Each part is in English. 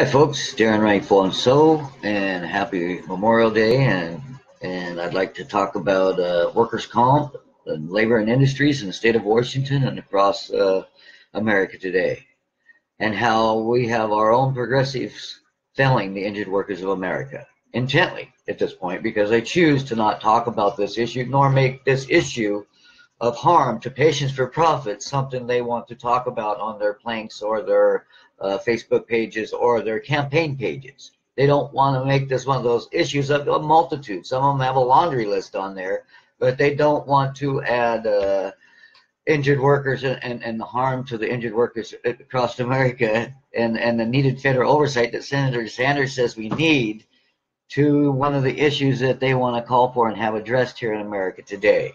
Hi folks, Darren Rightful and So, and happy Memorial Day, and I'd like to talk about workers' comp, and labor and industries in the state of Washington and across America today, and how we have our own progressives failing the injured workers of America intently at this point, because they choose to not talk about this issue nor make this issue of harm to patients for profit something they want to talk about on their planks or their Facebook pages or their campaign pages. They don't want to make this one of those issues of a multitude. Some of them have a laundry list on there, but they don't want to add injured workers and the harm to the injured workers across America and the needed federal oversight that Senator Sanders says we need to one of the issues that they want to call for and have addressed here in America today.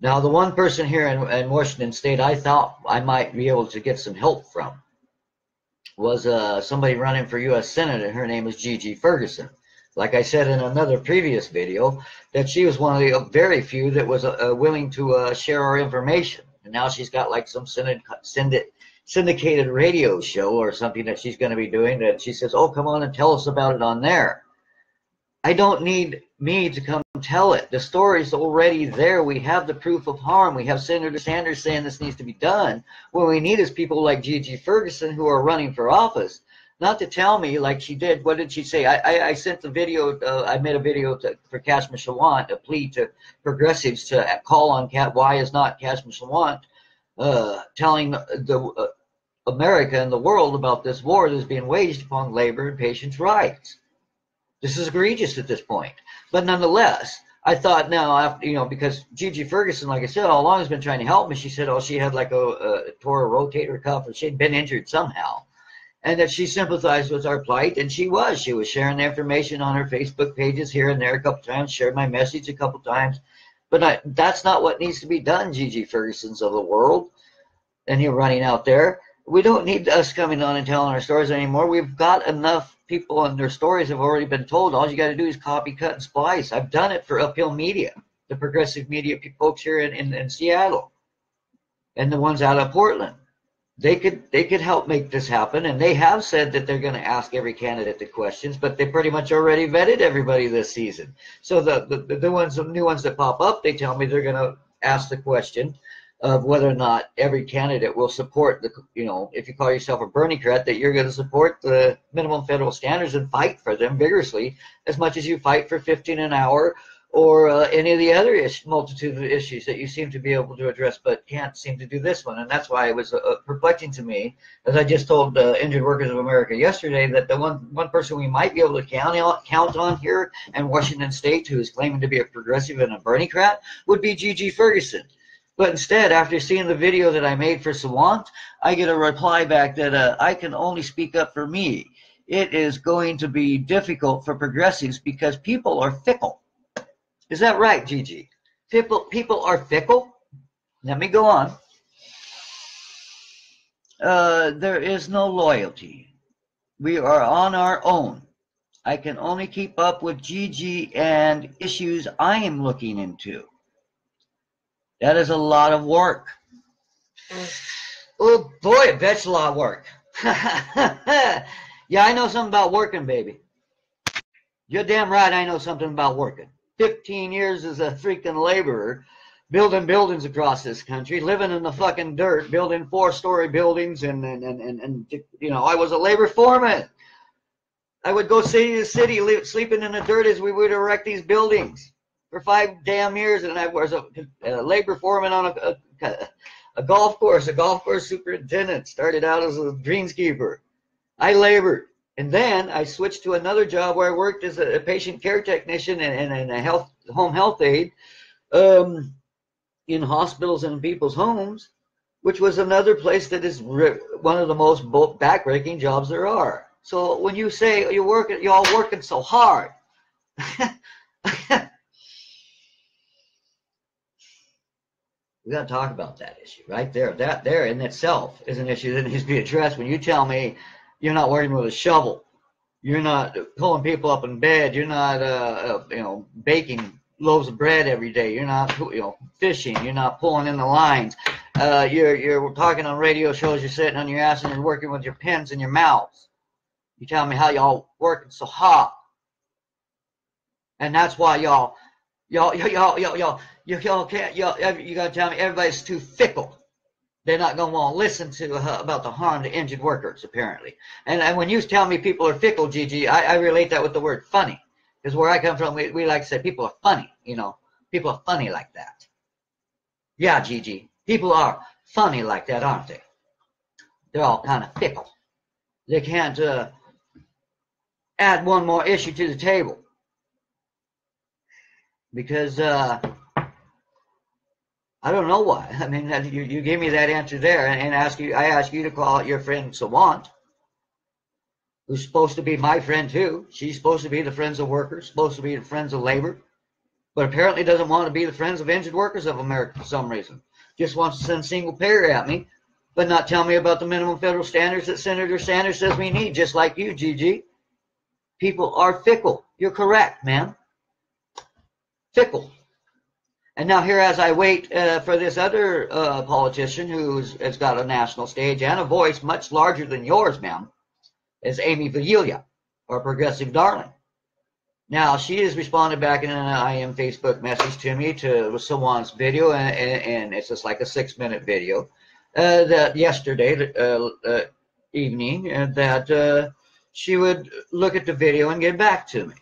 Now, the one person here in Washington State I thought I might be able to get some help from was somebody running for U.S. Senate, and her name is GiGi Ferguson. Like I said in another previous video, that she was one of the very few that was willing to share our information. And now she's got like some syndicated radio show or something that she's going to be doing that she says, oh, come on and tell us about it on there. I don't need me to come tell it. The story's already there. We have the proof of harm. We have Senator Sanders saying this needs to be done. What we need is people like GiGi Ferguson who are running for office, not to tell me like she did. What did she say? I sent the video. I made a video for Kashmir SAWANT, a plea to progressives to call on why is not Kashmir SAWANT telling the America and the world about this war that is being waged upon labor and patients' rights. This is egregious at this point. But nonetheless, I thought now, after, because GiGi Ferguson, like I said, all along has been trying to help me. She said, oh, she had like tore a rotator cuff, or she'd been injured somehow, and that she sympathized with our plight, and she was sharing the information on her Facebook pages here and there a couple times, shared my message a couple times. But that's not what needs to be done, GiGi Fergusons of the world, and you're running out there. We don't need us coming on and telling our stories anymore. We've got enough people and their stories have already been told. All you got to do is copy, cut, and splice. I've done it for Uphill Media, the progressive media folks here in Seattle, and the ones out of Portland. They could help make this happen, and they have said that they're going to ask every candidate the questions, but they pretty much already vetted everybody this season. So the new ones that pop up, they tell me they're going to ask the question of whether or not every candidate will support if you call yourself a Bernie-crat, that you're going to support the minimum federal standards and fight for them vigorously as much as you fight for 15 an hour or any of the other multitude of issues that you seem to be able to address but can't seem to do this one. And that's why it was perplexing to me, as I just told Injured Workers of America yesterday, that the one person we might be able to count on here in Washington State who is claiming to be a progressive and a Bernie-crat would be GiGi Ferguson. But instead, after seeing the video that I made for SAWANT, I get a reply back that I can only speak up for me. It is going to be difficult for progressives because people are fickle. Is that right, GiGi? People are fickle? Let me go on. There is no loyalty. We are on our own. I can only keep up with GiGi and issues I am looking into. That is a lot of work. Oh boy, I bet it's a lot of work. Yeah, I know something about working, baby. You're damn right I know something about working. 15 years as a freaking laborer, building buildings across this country, living in the fucking dirt, building 4-story buildings, and I was a labor foreman. I would go city to city, sleeping in the dirt as we would erect these buildings for 5 damn years, and I was a labor foreman on a golf course superintendent. Started out as a greenskeeper. I labored, and then I switched to another job where I worked as a patient care technician and a home health aide in hospitals and in people's homes, which was another place that is one of the most backbreaking jobs there are. So when you say you're all working so hard, we got to talk about that issue right there. That there in itself is an issue that needs to be addressed. When you tell me you're not working with a shovel, you're not pulling people up in bed, you're not baking loaves of bread every day, you're not fishing, you're not pulling in the lines, you're talking on radio shows, you're sitting on your ass and you're working with your pens in your mouths. You tell me how y'all working so hard. And that's why y'all can't, you gotta tell me everybody's too fickle. They're not gonna want to listen to about the harm to injured workers, apparently. And when you tell me people are fickle, Gigi, I relate that with the word funny. Because where I come from, we like to say people are funny, you know. People are funny like that. Yeah, Gigi, people are funny like that, aren't they? They're all kind of fickle. They can't add one more issue to the table. Because I don't know why. I mean, you gave me that answer there, and I ask you to call out your friend SAWANT, who's supposed to be my friend too. She's supposed to be the Friends of Workers, supposed to be the Friends of Labor, but apparently doesn't want to be the Friends of Injured Workers of America for some reason. Just wants to send single payer at me, but not tell me about the minimum federal standards that Senator Sanders says we need, just like you, Gigi. People are fickle. You're correct, ma'am. Fickle. And now here, as I wait for this other politician has got a national stage and a voice much larger than yours, ma'am, is Amy Vigila, our progressive darling. Now, she has responded back in an IM Facebook message to me to someone's video, and it's just like a 6-minute video that yesterday evening, that she would look at the video and get back to me.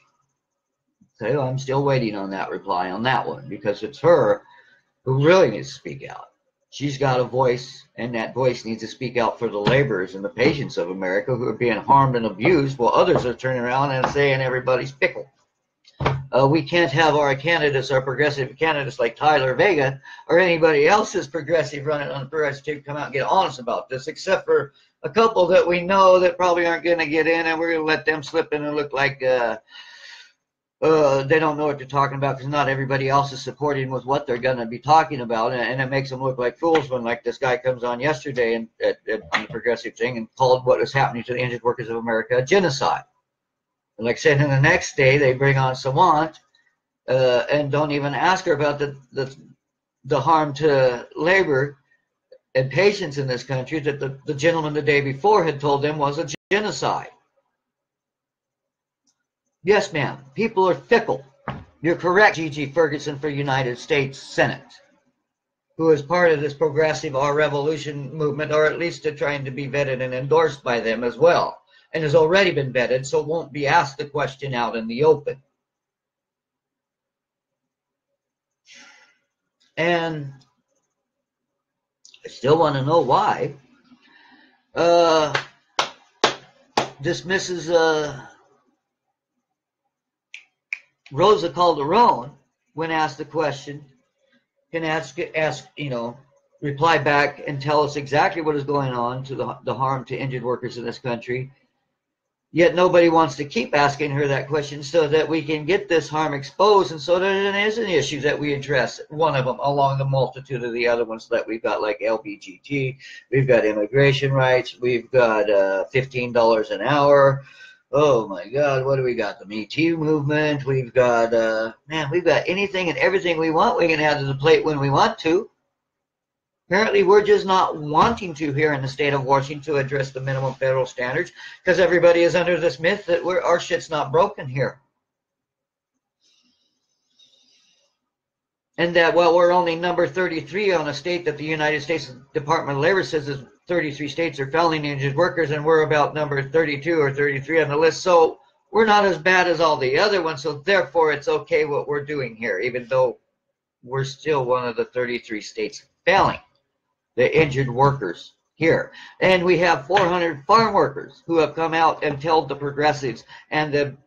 So I'm still waiting on that reply on that one, because it's her who really needs to speak out. She's got a voice, and that voice needs to speak out for the laborers and the patients of America who are being harmed and abused, while others are turning around and saying everybody's fickle. We can't have our candidates, our progressive candidates like Tyler Vega or anybody else that's progressive running on the progressive come out and get honest about this, except for a couple that we know that probably aren't going to get in, and we're going to let them slip in and look like they don't know what they're talking about, because not everybody else is supporting with what they're going to be talking about, and it makes them look like fools when, like, this guy comes on yesterday and on the progressive thing and called what is happening to the injured workers of America a genocide. And like I said, then the next day they bring on SAWANT and don't even ask her about the harm to labor and patients in this country that the gentleman the day before had told them was a genocide. Yes, ma'am. People are fickle. You're correct, GiGi Ferguson for United States Senate, who is part of this progressive Our Revolution movement, or at least trying to be vetted and endorsed by them as well, and has already been vetted, so won't be asked the question out in the open. And I still want to know why this Mrs. Rosa Calderon, when asked the question, can ask, reply back and tell us exactly what is going on to the harm to injured workers in this country. Yet nobody wants to keep asking her that question so that we can get this harm exposed, and so that it is an issue that we address, one of them along the multitude of the other ones that we've got, like LBGT, we've got immigration rights, we've got $15 an hour. Oh my God, what do we got? The Me Too movement. We've got, we've got anything and everything we want. We can add to the plate when we want to. Apparently, we're just not wanting to here in the state of Washington to address the minimum federal standards, because everybody is under this myth that our shit's not broken here. And that, well, we're only number 33 on a state that the United States Department of Labor says is 33 states are felony injured workers, and we're about number 32 or 33 on the list. So we're not as bad as all the other ones, so therefore it's okay what we're doing here, even though we're still one of the 33 states failing the injured workers here. And we have 400 farm workers who have come out and told the progressives and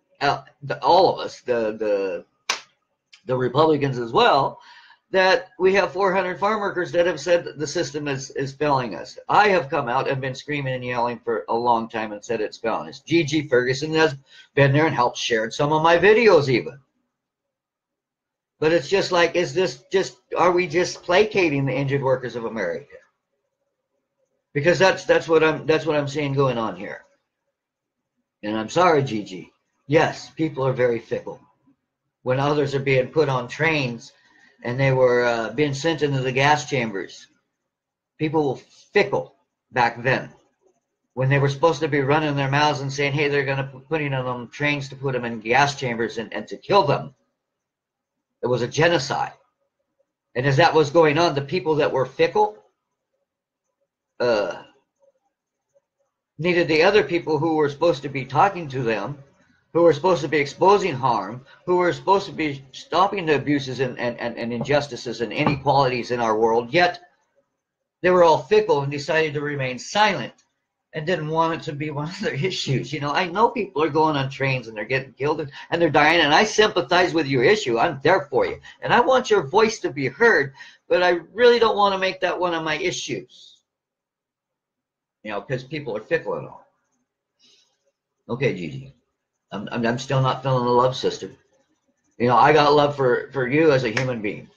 all of us, the Republicans as well, that we have 400 farm workers that have said that the system is failing us. I have come out and been screaming and yelling for a long time and said it's failing us. GiGi Ferguson has been there and helped share some of my videos even. But it's just like, are we just placating the injured workers of America? Because that's what I'm seeing going on here. And I'm sorry, Gigi. Yes, people are very fickle. When others are being put on trains and they were being sent into the gas chambers, people were fickle back then. when they were supposed to be running their mouths and saying, hey, they're going to put putting them on trains to put them in gas chambers and to kill them. It was a genocide. And as that was going on, the people that were fickle needed the other people who were supposed to be talking to them, who were supposed to be exposing harm, who were supposed to be stopping the abuses and injustices and inequalities in our world, yet they were all fickle and decided to remain silent and didn't want it to be one of their issues. You know, I know people are going on trains and they're getting killed and they're dying, and I sympathize with your issue. I'm there for you. And I want your voice to be heard, but I really don't want to make that one of my issues. You know, because people are fickle and all. Okay, Gigi. I'm still not feeling the love, sister. You know, I got love for you as a human being.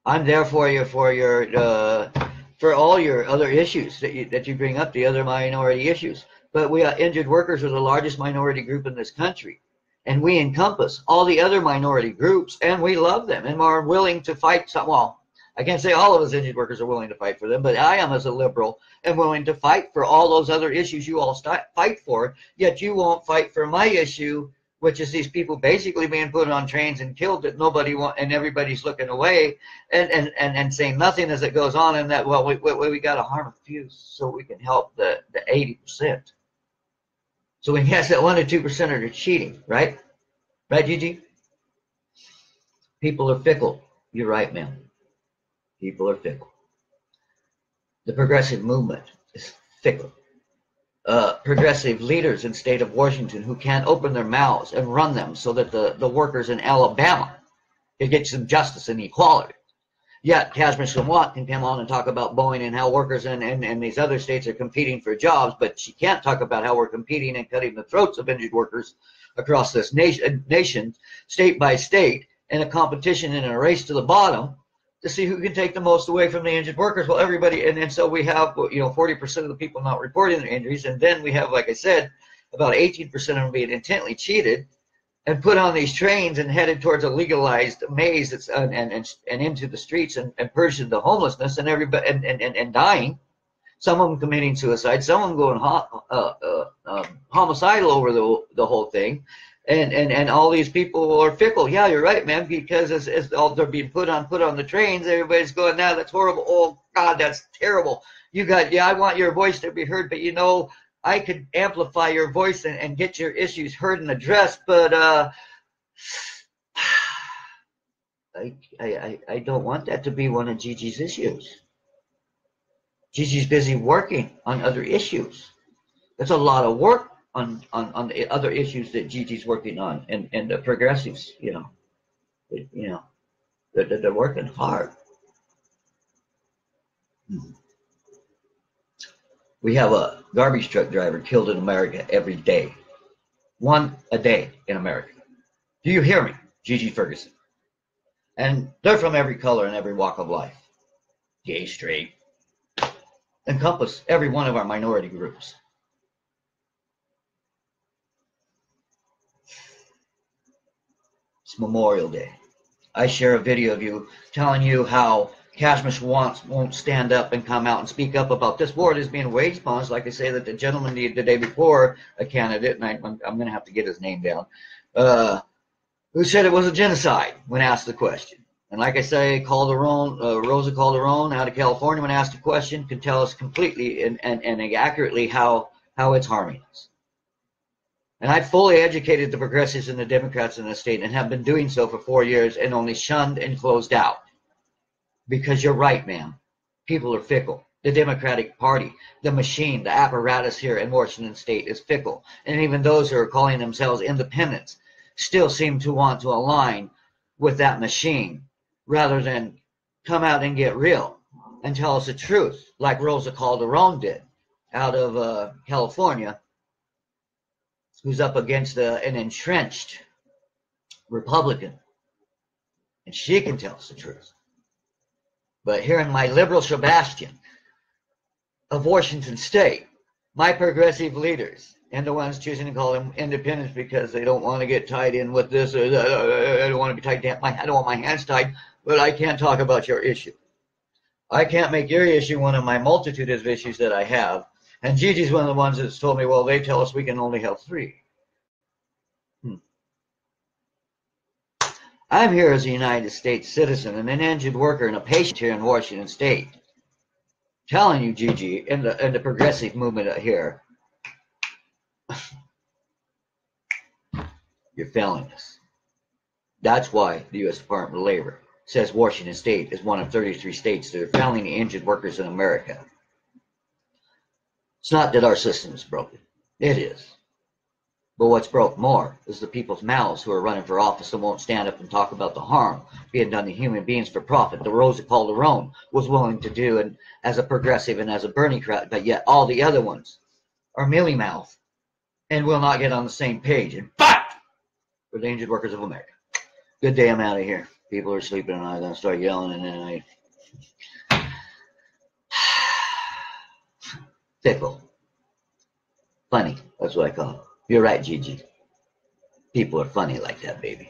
I'm there for you for your for all your other issues that you bring up, the other minority issues. But we injured workers are the largest minority group in this country, and we encompass all the other minority groups, and we love them and are willing to fight. Well, I can't say all of us injured workers are willing to fight for them, but I am, as a liberal, am willing to fight for all those other issues you all fight for, yet you won't fight for my issue, which is these people basically being put on trains and killed that nobody wants, and everybody's looking away and saying nothing as it goes on, and that, well, we got to harm a few so we can help the 80%. So we guess that 1 to 2% are cheating, right? Right, Gigi? People are fickle. You're right, man. People are fickle. The progressive movement is fickle. Progressive leaders in the state of Washington who can't open their mouths and run them so that the workers in Alabama can get some justice and equality. Yet Kashmir SAWANT can come on and talk about Boeing and how workers in these other states are competing for jobs, but she can't talk about how we're competing and cutting the throats of injured workers across this nation, state by state, in a competition and a race to the bottom to see who can take the most away from the injured workers. Well, everybody, and so we have, 40% of the people not reporting their injuries, and then we have, like I said, about 18% of them being intently cheated and put on these trains and headed towards a legalized maze that's and into the streets and purging the homelessness and everybody and dying. Some of them committing suicide, some of them going homicidal over the whole thing. And all these people are fickle. Yeah, you're right, man, because as all they're being put on the trains, everybody's going, no, that's horrible. Oh, God, that's terrible. I want your voice to be heard, but I could amplify your voice and get your issues heard and addressed, but I don't want that to be one of Gigi's issues. Gigi's busy working on other issues. That's a lot of work on the other issues that Gigi's working on, and the progressives, they're working hard. We have a garbage truck driver killed in America every day. One a day in America. Do you hear me? GiGi Ferguson. And they're from every color and every walk of life. Gay, straight. Encompass every one of our minority groups. It's Memorial Day. I share a video of you telling you how Kashmir won't stand up and come out and speak up about this war that is being waged upon us. Like I say, that the gentleman the day before, a candidate, and I'm going to have to get his name down, who said it was a genocide when asked the question. And like I say, Rosa Calderon out of California, when asked the question, can tell us completely and accurately how it's harming us. And I fully educated the progressives and the Democrats in the state, and have been doing so for 4 years, and only shunned and closed out. Because you're right, ma'am. People are fickle. The Democratic Party, the machine, the apparatus here in Washington state is fickle. And even those who are calling themselves independents still seem to want to align with that machine rather than come out and get real and tell us the truth, like Rosa Calderon did out of California, who's up against an entrenched Republican. And she can tell us the truth. But here in my liberal Sebastian of Washington state, my progressive leaders, and the ones choosing to call them independents because they don't want to get tied in with this, or I don't want to be tied down. I don't want my hands tied, but I can't talk about your issue. I can't make your issue one of my multitude of issues that I have, And Gigi's one of the ones that's told me, well, they tell us we can only have 3. I'm here as a United States citizen and an injured worker and a patient here in Washington State. Telling you, Gigi, in the progressive movement here, you're failing us. That's why the U.S. Department of Labor says Washington State is one of 33 states that are failing the injured workers in America. It's not that our system is broken. It is. But what's broke more is the people's mouths who are running for office and won't stand up and talk about the harm being done to human beings for profit. The Rosa Calderon was willing to do and as a progressive and as a Bernie crowd, but yet all the other ones are mealy mouth and will not get on the same page. And fight for the injured workers of America. Good day, I'm out of here. People are sleeping and I'm going to start yelling and then fickle. Funny, that's what I call it. You're right, Gigi. People are funny like that, baby.